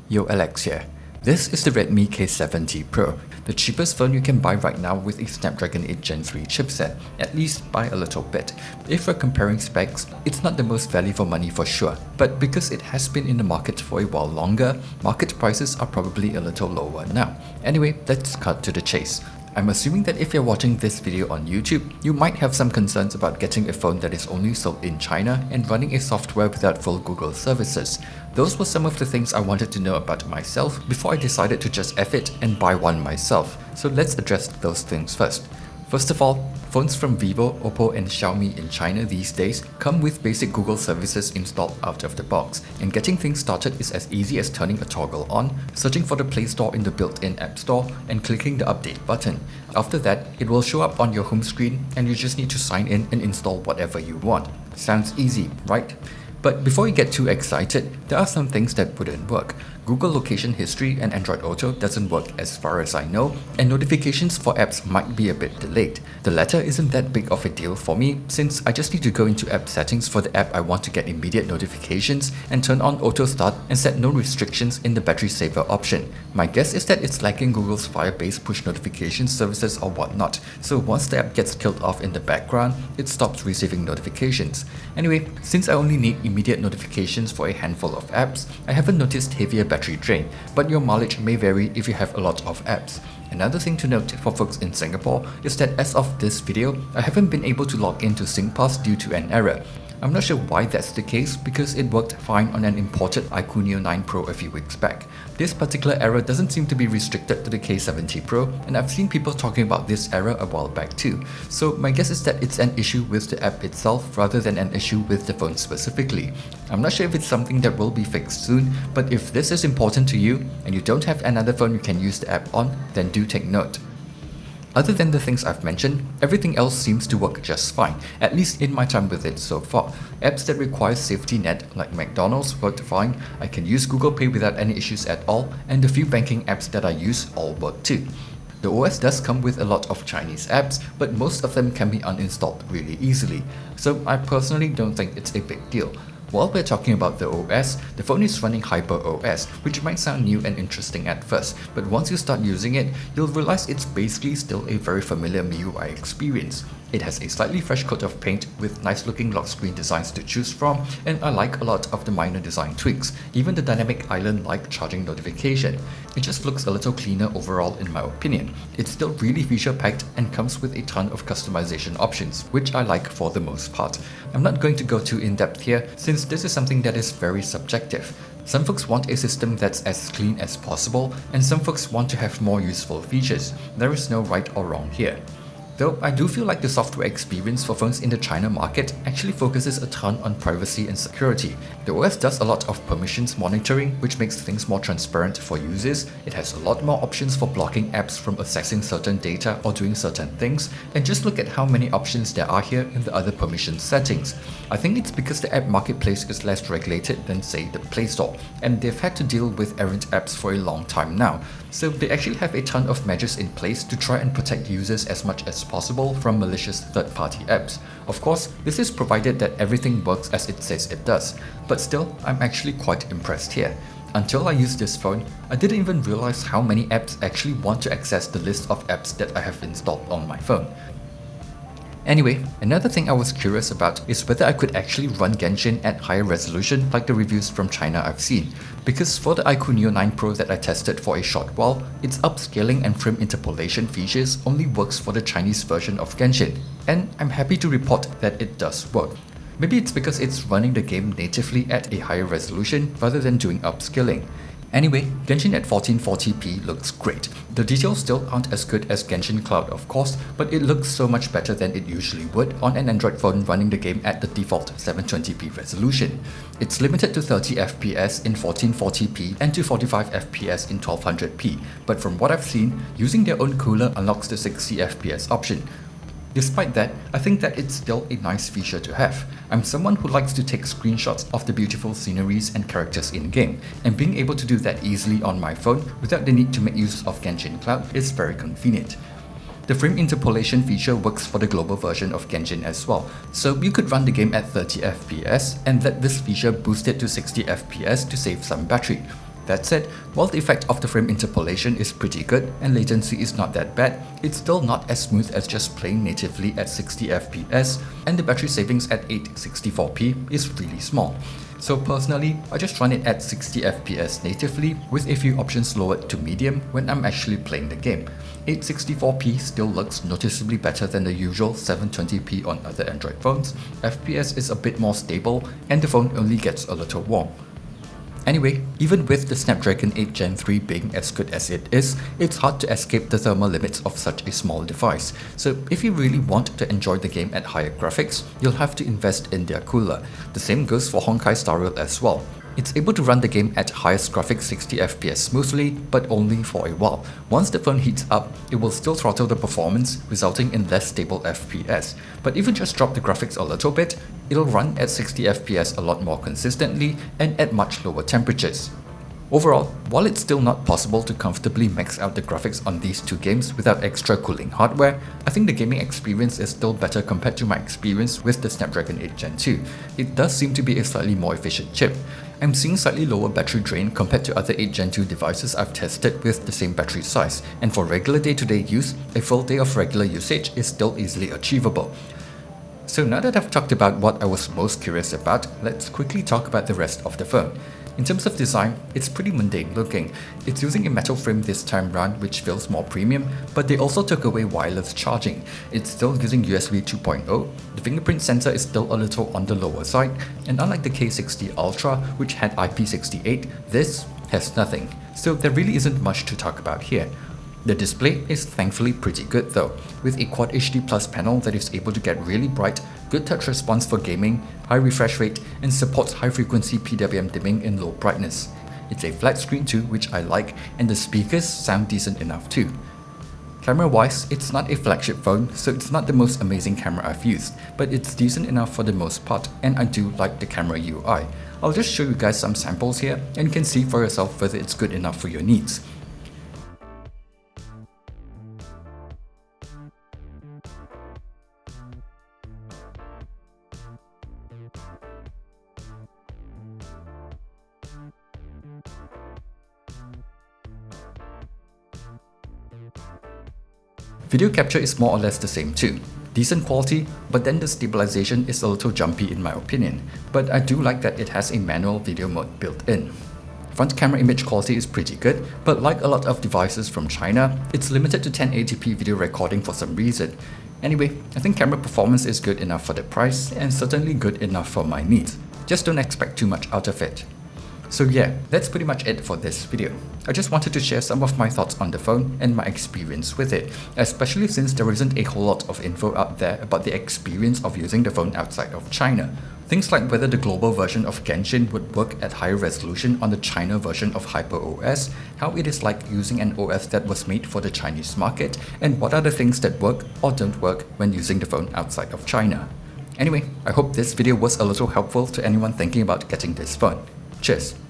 Yo, Alex here. This is the Redmi K70 Pro, the cheapest phone you can buy right now with a Snapdragon 8 Gen 3 chipset, at least by a little bit. If we're comparing specs, it's not the most value for money for sure, but because it has been in the market for a while longer, market prices are probably a little lower now. Anyway, let's cut to the chase. I'm assuming that if you're watching this video on YouTube, you might have some concerns about getting a phone that is only sold in China and running a software without full Google services. Those were some of the things I wanted to know about myself before I decided to just F it and buy one myself. So let's address those things first. First of all, phones from Vivo, Oppo and Xiaomi in China these days come with basic Google services installed out of the box, and getting things started is as easy as turning a toggle on, searching for the Play Store in the built-in App Store and clicking the update button. After that, it will show up on your home screen and you just need to sign in and install whatever you want. Sounds easy, right? But before you get too excited, there are some things that wouldn't work. Google Location History and Android Auto doesn't work as far as I know, and notifications for apps might be a bit delayed. The latter isn't that big of a deal for me, since I just need to go into app settings for the app I want to get immediate notifications and turn on auto start and set no restrictions in the battery saver option. My guess is that it's lacking Google's Firebase push notification services or whatnot, so once the app gets killed off in the background, it stops receiving notifications. Anyway, since I only need immediate notifications for a handful of apps, I haven't noticed heavier battery drain, but your mileage may vary if you have a lot of apps. Another thing to note for folks in Singapore is that as of this video, I haven't been able to log into SingPass due to an error. I'm not sure why that's the case because it worked fine on an imported iQOO 9 Pro a few weeks back. This particular error doesn't seem to be restricted to the K70 Pro, and I've seen people talking about this error a while back too. So my guess is that it's an issue with the app itself rather than an issue with the phone specifically. I'm not sure if it's something that will be fixed soon, but if this is important to you and you don't have another phone you can use the app on, then do take note. Other than the things I've mentioned, everything else seems to work just fine, at least in my time with it so far. Apps that require safety net like McDonald's worked fine, I can use Google Pay without any issues at all, and the few banking apps that I use all work too. The OS does come with a lot of Chinese apps, but most of them can be uninstalled really easily, so I personally don't think it's a big deal. While we're talking about the OS, the phone is running HyperOS, which might sound new and interesting at first, but once you start using it, you'll realize it's basically still a very familiar MIUI experience. It has a slightly fresh coat of paint with nice looking lock screen designs to choose from, and I like a lot of the minor design tweaks, even the dynamic island-like charging notification. It just looks a little cleaner overall in my opinion. It's still really feature-packed and comes with a ton of customization options, which I like for the most part. I'm not going to go too in-depth here since this is something that is very subjective. Some folks want a system that's as clean as possible, and some folks want to have more useful features. There is no right or wrong here. Though I do feel like the software experience for phones in the China market actually focuses a ton on privacy and security. The OS does a lot of permissions monitoring, which makes things more transparent for users. It has a lot more options for blocking apps from accessing certain data or doing certain things, and just look at how many options there are here in the other permission settings. I think it's because the app marketplace is less regulated than say the Play Store, and they've had to deal with errant apps for a long time now. So they actually have a ton of measures in place to try and protect users as much as possible from malicious third-party apps. Of course, this is provided that everything works as it says it does, but still, I'm actually quite impressed here. Until I used this phone, I didn't even realize how many apps actually want to access the list of apps that I have installed on my phone. Anyway, another thing I was curious about is whether I could actually run Genshin at higher resolution like the reviews from China I've seen. Because for the iQOO 9 Pro that I tested for a short while, its upscaling and frame interpolation features only works for the Chinese version of Genshin, and I'm happy to report that it does work. Maybe it's because it's running the game natively at a higher resolution rather than doing upscaling. Anyway, Genshin at 1440p looks great. The details still aren't as good as Genshin Cloud of course, but it looks so much better than it usually would on an Android phone running the game at the default 720p resolution. It's limited to 30 FPS in 1440p and to 45 FPS in 1200p, but from what I've seen, using their own cooler unlocks the 60 FPS option. Despite that, I think that it's still a nice feature to have. I'm someone who likes to take screenshots of the beautiful sceneries and characters in-game, and being able to do that easily on my phone without the need to make use of Genshin Cloud is very convenient. The frame interpolation feature works for the global version of Genshin as well, so you could run the game at 30 FPS and let this feature boost it to 60 FPS to save some battery. That said, while the effect of the frame interpolation is pretty good and latency is not that bad, it's still not as smooth as just playing natively at 60 FPS, and the battery savings at 864p is really small. So personally, I just run it at 60 FPS natively with a few options lowered to medium when I'm actually playing the game. 864p still looks noticeably better than the usual 720p on other Android phones, FPS is a bit more stable, and the phone only gets a little warm. Anyway, even with the Snapdragon 8 Gen 3 being as good as it is, it's hard to escape the thermal limits of such a small device. So if you really want to enjoy the game at higher graphics, you'll have to invest in their cooler. The same goes for Honkai Star Rail as well. It's able to run the game at highest graphics 60 FPS smoothly, but only for a while. Once the phone heats up, it will still throttle the performance, resulting in less stable FPS. But if you just drop the graphics a little bit, it'll run at 60 FPS a lot more consistently and at much lower temperatures. Overall, while it's still not possible to comfortably max out the graphics on these two games without extra cooling hardware, I think the gaming experience is still better compared to my experience with the Snapdragon 8 Gen 2. It does seem to be a slightly more efficient chip. I'm seeing slightly lower battery drain compared to other 8 Gen 2 devices I've tested with the same battery size, and for regular day-to-day use, a full day of regular usage is still easily achievable. So now that I've talked about what I was most curious about, let's quickly talk about the rest of the phone. In terms of design, it's pretty mundane looking. It's using a metal frame this time round, which feels more premium, but they also took away wireless charging. It's still using USB 2.0, the fingerprint sensor is still a little on the lower side, and unlike the K60 Ultra, which had IP68, this has nothing. So there really isn't much to talk about here. The display is thankfully pretty good though, with a Quad HD Plus panel that is able to get really bright, good touch response for gaming, high refresh rate, and supports high frequency PWM dimming in low brightness. It's a flat screen too, which I like, and the speakers sound decent enough too. Camera wise, it's not a flagship phone, so it's not the most amazing camera I've used, but it's decent enough for the most part, and I do like the camera UI. I'll just show you guys some samples here, and you can see for yourself whether it's good enough for your needs. Video capture is more or less the same too. Decent quality, but then the stabilization is a little jumpy in my opinion. But I do like that it has a manual video mode built in. Front camera image quality is pretty good, but like a lot of devices from China, it's limited to 1080p video recording for some reason. Anyway, I think camera performance is good enough for the price and certainly good enough for my needs. Just don't expect too much out of it. So yeah, that's pretty much it for this video. I just wanted to share some of my thoughts on the phone and my experience with it, especially since there isn't a whole lot of info out there about the experience of using the phone outside of China. Things like whether the global version of Genshin would work at higher resolution on the China version of HyperOS, how it is like using an OS that was made for the Chinese market, and what are the things that work or don't work when using the phone outside of China. Anyway, I hope this video was a little helpful to anyone thinking about getting this phone. Cheers!